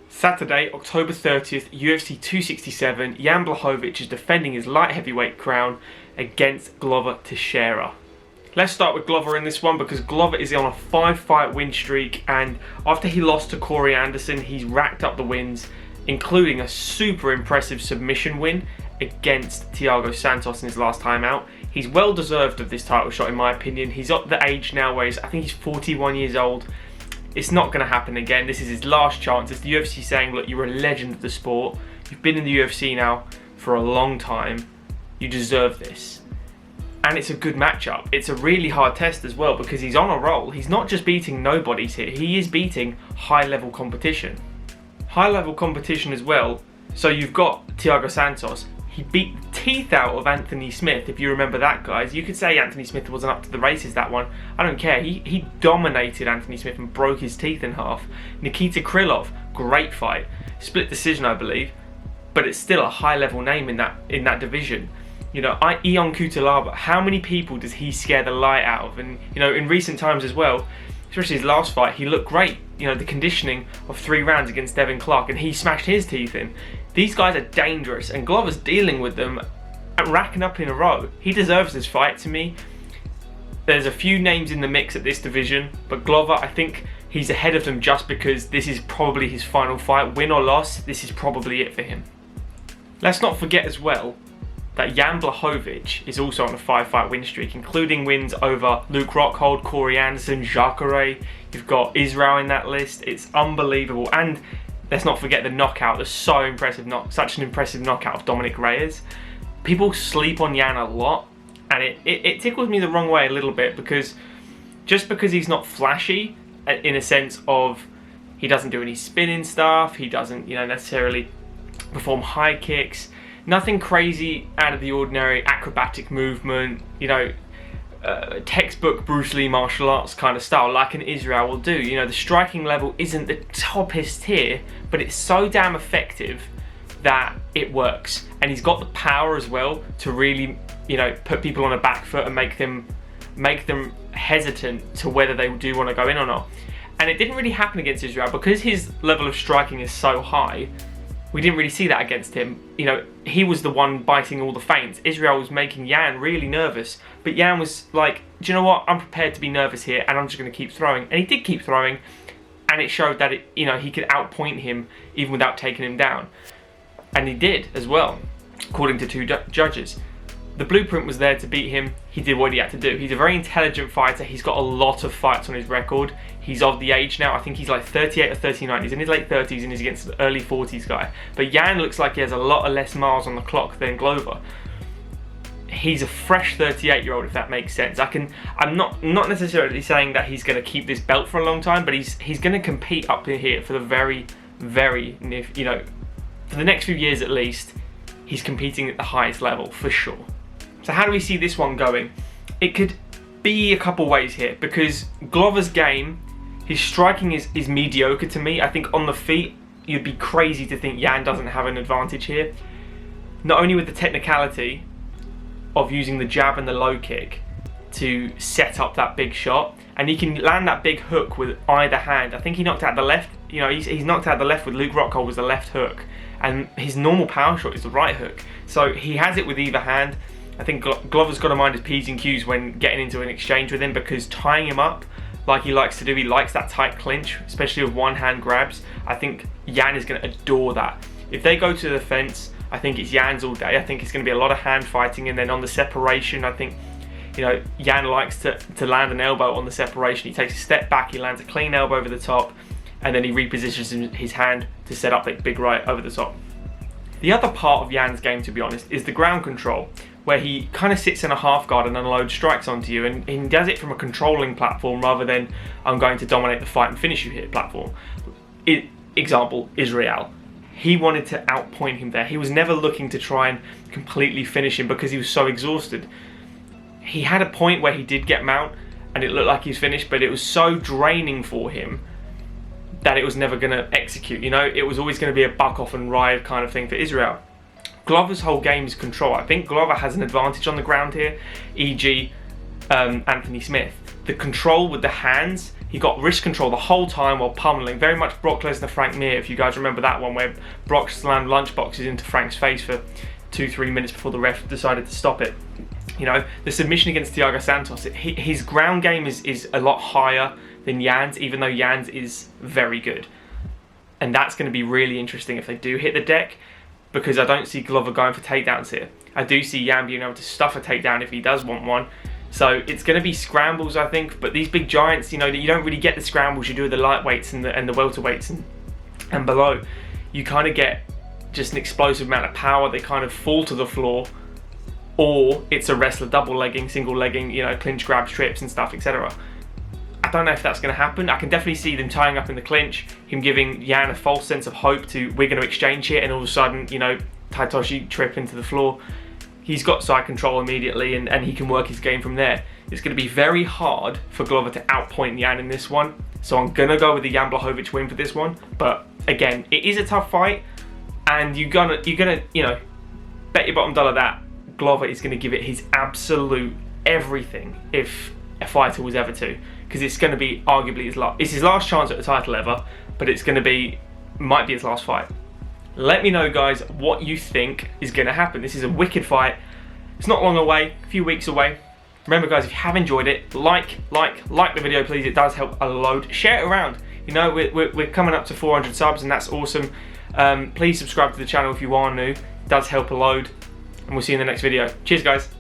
Saturday, October 30th, UFC 267, Jan Blachowicz is defending his light heavyweight crown against Glover Teixeira. Let's start with Glover in this one because Glover is on a 5-fight win streak, and after he lost to Corey Anderson, he's racked up the wins, including a super impressive submission win against Thiago Santos in his last time out. He's well deserved of this title shot in my opinion. He's at the age now where I think he's 41 years old. It's not going to happen again. This is his last chance. It's the UFC saying, look, you're a legend of the sport. You've been in the UFC now for a long time. You deserve this. And it's a good matchup. It's a really hard test as well because he's on a roll. He's not just beating nobodies here. He is beating high-level competition. High-level competition as well. So you've got Thiago Santos. He beat the teeth out of Anthony Smith, if you remember that, guys. You could say Anthony Smith wasn't up to the races, that one. I don't care. He dominated Anthony Smith and broke his teeth in half. Nikita Krylov, great fight. Split decision, I believe. But it's still a high-level name in that division. You know, Ion Cutelaba, how many people does he scare the light out of? And, you know, in recent times as well, especially his last fight, he looked great. You know, the conditioning of 3 rounds against Devin Clark, and he smashed his teeth in. These guys are dangerous, and Glover's dealing with them and racking up in a row. He deserves this fight to me. There's a few names in the mix at this division, but Glover, I think he's ahead of them just because this is probably his final fight. Win or loss, this is probably it for him. Let's not forget as well that Jan Blachowicz is also on a 5-fight win streak, including wins over Luke Rockhold, Corey Anderson, Jacare. You've got Israel in that list. It's unbelievable. And let's not forget the knockout, such an impressive knockout of Dominic Reyes. People sleep on Jan a lot, and it tickles me the wrong way a little bit because just because he's not flashy in a sense of he doesn't do any spinning stuff, he doesn't, necessarily perform high kicks, nothing crazy out of the ordinary, acrobatic movement, textbook Bruce Lee martial arts kind of style like an Israel will do. The striking level isn't the toppest tier, but it's so damn effective that it works. And he's got the power as well to really, put people on a back foot and make them hesitant to whether they do want to go in or not. And it didn't really happen against Israel because his level of striking is so high. We didn't really see that against him. He was the one biting all the feints. Israel was making Jan really nervous. But Jan was like, do you know what? I'm prepared to be nervous here and I'm just going to keep throwing. And he did keep throwing. And it showed that, he could outpoint him even without taking him down. And he did as well, according to 2 judges. The blueprint was there to beat him. He did what he had to do. He's a very intelligent fighter. He's got a lot of fights on his record. He's of the age now. I think he's like 38 or 39. He's in his late 30s and he's against the early 40s guy. But Jan looks like he has a lot of less miles on the clock than Glover. He's a fresh 38-year-old, if that makes sense. I'm not necessarily saying that he's going to keep this belt for a long time, but he's going to compete up in here for the very, very, for the next few years at least. He's competing at the highest level for sure. So how do we see this one going? It could be a couple ways here because Glover's game, his striking is mediocre to me. I think on the feet, you'd be crazy to think Jan doesn't have an advantage here. Not only with the technicality of using the jab and the low kick to set up that big shot, and he can land that big hook with either hand. I think he knocked out the left, he's knocked out the left with Luke Rockhold was the left hook, and his normal power shot is the right hook. So he has it with either hand. I think Glover's got to mind his P's and Q's when getting into an exchange with him because tying him up like he likes to do, he likes that tight clinch, especially with one-hand grabs. I think Jan is going to adore that. If they go to the fence, I think it's Jan's all day. I think it's going to be a lot of hand fighting, and then on the separation, I think, Jan likes to land an elbow on the separation. He takes a step back, he lands a clean elbow over the top, and then he repositions his hand to set up that big right over the top. The other part of Jan's game, to be honest, is the ground control, where he kind of sits in a half guard and unloads strikes onto you, and he does it from a controlling platform rather than I'm going to dominate the fight and finish you here platform. Example, Israel. He wanted to outpoint him there. He was never looking to try and completely finish him because he was so exhausted. He had a point where he did get mount and it looked like he's finished, but it was so draining for him that it was never going to execute. It was always going to be a buck off and ride kind of thing for Israel. Glover's whole game is control. I think Glover has an advantage on the ground here, e.g. Anthony Smith. The control with the hands He got wrist control the whole time while pummeling. Very much Brock Lesnar, Frank Mir, if you guys remember that one where Brock slammed lunchboxes into Frank's face for 2-3 minutes before the ref decided to stop it. You know, the submission against Thiago Santos, his ground game is a lot higher than Jan's, even though Jan's is very good. And that's going to be really interesting if they do hit the deck, because I don't see Glover going for takedowns here. I do see Jan being able to stuff a takedown if he does want one. So it's going to be scrambles, I think. But these big giants, you know, you don't really get the scrambles you do with the lightweights and the welterweights and below. You kind of get just an explosive amount of power. They kind of fall to the floor, or it's a wrestler double legging, single legging, you know, clinch grabs, trips and stuff, etc. I don't know if that's going to happen. I can definitely see them tying up in the clinch, him giving Jan a false sense of hope to, we're going to exchange here, and all of a sudden, you know, Taitoshi trip into the floor. He's got side control immediately, and he can work his game from there. It's going to be very hard for Glover to outpoint Jan in this one, so I'm going to go with the Jan Blachowicz win for this one. But again, it is a tough fight, and you're gonna, you know, bet your bottom dollar that Glover is going to give it his absolute everything if a fighter was ever to, because it's going to be arguably his last chance at the title ever, but it's going to be, might be his last fight. Let me know, guys, what you think is going to happen. This is a wicked fight. It's not long away, a few weeks away. Remember, guys, if you have enjoyed it, like the video, please. It does help a load. Share it around. You know, we're coming up to 400 subs, and that's awesome. Please subscribe to the channel if you are new. It does help a load. And we'll see you in the next video. Cheers, guys.